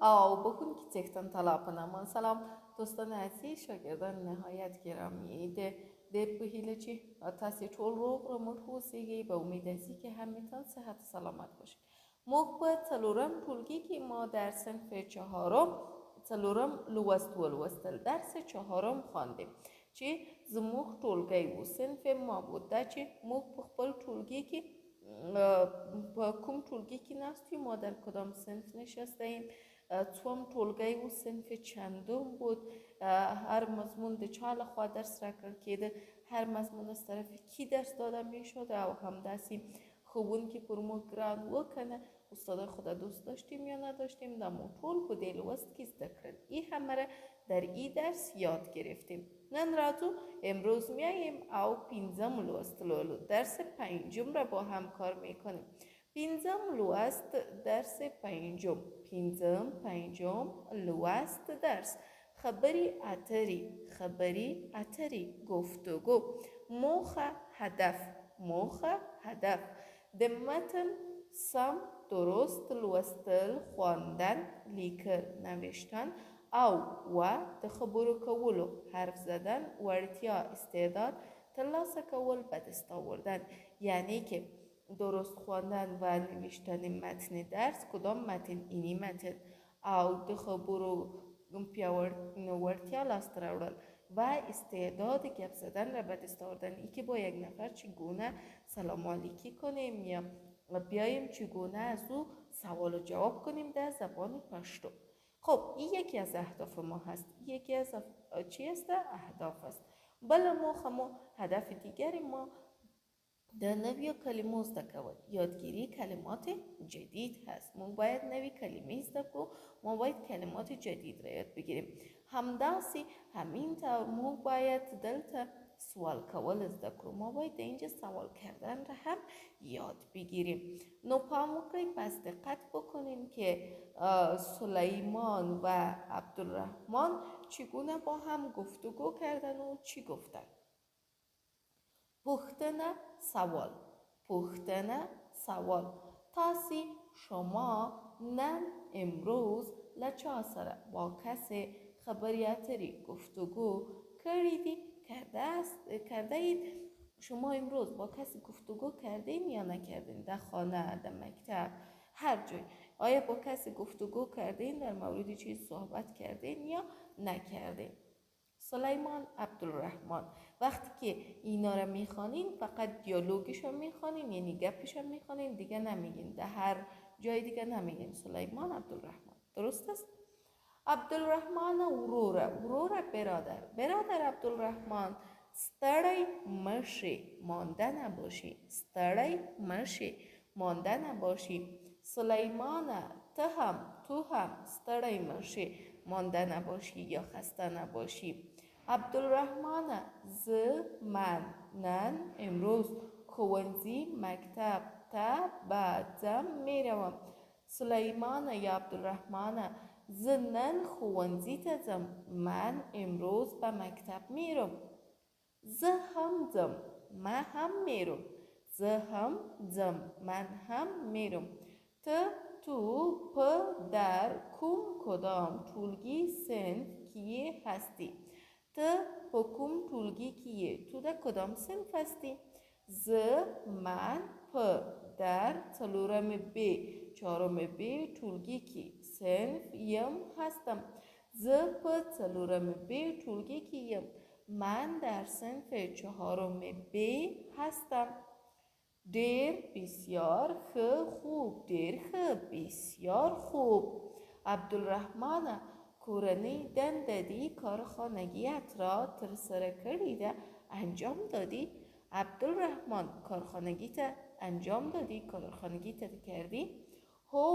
او بکن که تختن طلب نمان. سلام دوستان عزیز، شاگردان نهایت گرامی ده بهیله چی تاسی طول رو مرحوسیگی به امید ازی که همتان صحت سلامت باشید. موقع تلورم طولگی که ما در صنف چهارم تلورم لوست و لوستل درس چهارم خواندیم. چی زموخ طولگی و صنف ما بود ده چی موق بخبل طولگی که با کم طولگی که نستی ما در کدام صنف نشسته ایم. توام طولگی و صنف چندم بود. هر مضمون ده چال خواه درس را کرده، هر مضمون از طرف کی درس داده می شده و هم دستی خوبون که پر ما گران وکنه استاد خدا دوست داشتیم یا نداشتیم دمو طول بوده لوست که ذکرن ای همه را در ای درس یاد گرفتیم. نن راتو امروز میاییم او پینزم لوست درس پنجم را با هم کار میکنیم. پینزم لوست درس پنجم پنجم لوست درس خبری اتری گفتگو موخ هدف دمتن سم درست لوستل خواندن لیکر نوشتن او و تخبرو کولو حرف زدن ورتیا استعداد ترلاسه کول به دست آوردن. یعنی که درست خواندن و نوشتن متن درس کدام متن اینی متن او تخبرو ورتیا لاست راوړل و استعداد گپ زدن را به دست آوردن. ای که با یک نفر چگونه سلام علیکی کنیم یا بیایم چگونه از او سوال و جواب کنیم در زبان پشتو. خب این یکی از اهداف ما هست. یکی از چی است؟ اهداف است. بله ما هدف دیگری ما در نوی کلمه زده کول یادگیری کلمات جدید هست. ما باید نوی کلمه زده کو، ما باید کلمات جدید را یاد بگیریم. همداسي همین طور ما باید دلتا سوال کول زده کو، ما باید اینجا سوال کردن را هم یاد بگیریم. نو پاموکی پس دقت بکنیم که سلیمان و عبدالرحمن چگونه با هم گفتگو کردن و چی گفتن. پوښتنه سوال تاسی شما نن امروز لچا سره با کسی خبری اتری گفتگو کرده اید. شما امروز با کسی گفتگو کردین یا نکردین؟ در خانه، در مکتب، هر جای. آیا با کسی گفتگو کردین؟ در مورد چیز صحبت کردین یا نکردین؟ سلیمان عبدالرحمن وقتی که اینا را میخوانین فقط دیالوگش رو میخوانین، یعنی گپش رو میخوانین، دیگه نمیگین، در هر جای دیگه نمیگین سلیمان عبدالرحمن. درست است؟ عبدالرحمن ورور برادر عبدالرحمن ستړی مشی مانده نباشی. سلیمان تو هم ستړی مشی مانده نباشی یا خسته نباشی. عبدالرحمن من امروز ښوونځي مکتب ته بعدم میروم. سلیمان یا عبدالرحمن نن ښوونځي ته ځم، من امروز به مکتب میرم. زه هم ځم، من هم میرم. تو در کدام ټولګي صنف کې هستی؟ په کوم ټولګي کې تو در کدام صنف هستی؟ من در چهارم ب ټولګي کې صنف یم هستم. په څلورم ب ټولګي کې یم. من در صنف چهارم ب هستم. ډیر بسیار خوب. عبدالرحمن کورنۍ دنده دی کارخانگیت را ترسره کردی ده انجام دادی؟ عبدالرحمن کارخانگیت انجام دادی؟ کارخانگیت کردی؟ هو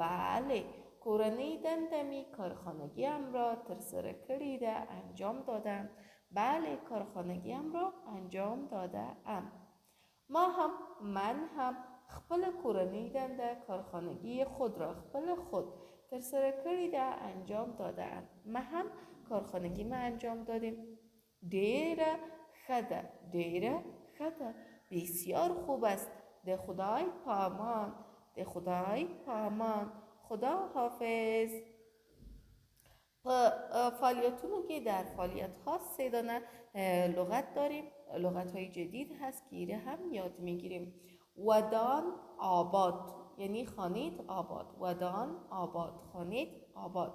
بله کورنۍ دندمی کارخانگیم را ترسره کردی ده انجام دادم. بله کارخانگیم را انجام دادم. من هم خپل کورنۍ دنده کارخانگی خود را خود ترسره کردی ده انجام دادم. ما هم کارخانگی ما انجام دادیم. ډیر ښه ده. بسیار خوب است. ده خدای پامان. خدا حافظ. فعالیتونو که در فعالیت ها 3 دانه لغت داریم. لغت های جدید هست که ایره هم یاد میگیریم. ودان آباد یعنی خانید آباد. ودان آباد، خانید آباد.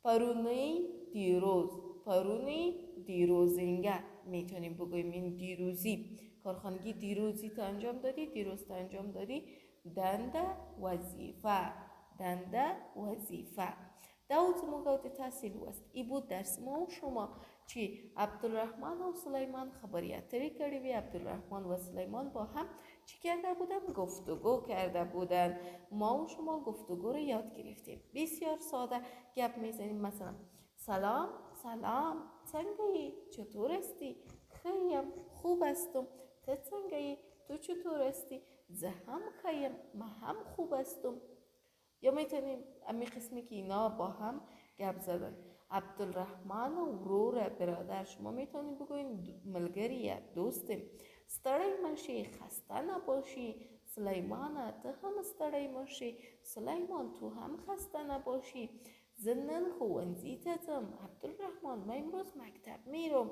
پرونی دیروز، پرونی دیروزینگه میتونیم بگوییم این دیروزی. کارخانگی دیروزی تا انجام دادی، دیروز تا انجام دادی. دنده وظیفه، دنده وظیفه. داود موقعات تحصیل است. ای بود درس ما و شما چی عبدالرحمن و سلیمان خبریت تری کردی و عبدالرحمن و سلیمان با هم چی کرده بودن؟ گفتگو کرده بودن. ما و شما گفتگو رو یاد گرفتیم. بسیار ساده گپ میزنیم. مثلا سلام، سلام، چنگی؟ چطور هستی؟ خیم، خوب هستم. تو چنگی؟ تو چطور هستی؟ زه هم خیم، ما هم خوب هستم. یا میتونیم امی قسمی که اینا با هم گپ زدن. عبدالرحمن و ورور برادر، شما میتونیم بگوین ملگریه، دوستیم. ستړی مشی، خسته نباشی. سلیمان تو هم ستړی مشی. سلیمان تو هم خسته نباشی. زه نن ښوونځي ته ځم. عبدالرحمن من امروز مکتب میرم.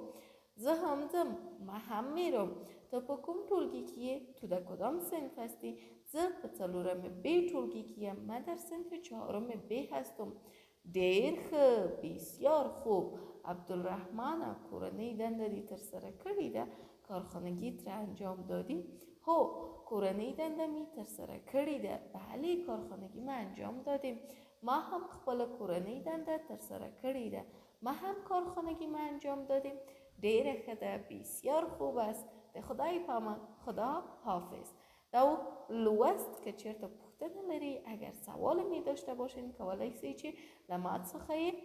زه هم ځم، ما هم میرم. تو په کوم ټولګي کې یې؟ تو در کدام صنف هستی؟ زه په 4 B ټولګي کې یم. من در صنف 4 B هستم. ډیر ښه، بسیار خوب. عبدالرحمن کورنۍ دنده دې ترسره کړې ده؟ کارخانگی تر انجام دادی؟ هو، کورنۍ دنده می ترسره کړې ده. بله، کارخانگی ما انجام دادیم. ما هم خپل کورنۍ دنده ترسره کړې ده. ما هم کارخانگی ما انجام دادیم. ډیره ښه ده، بسیار خوب است. د خدای پامان، خدا حافظ. دا لوست که چرته پوښتنه لري، اگر سوال می داشته باشین کولای سي چې لمات څخه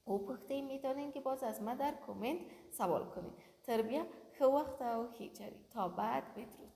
او پوښتنه میتونین که باز از ما در کامنت سوال کنین. تربیه ښه وخت او ښه چوی. تا بعد بدرود.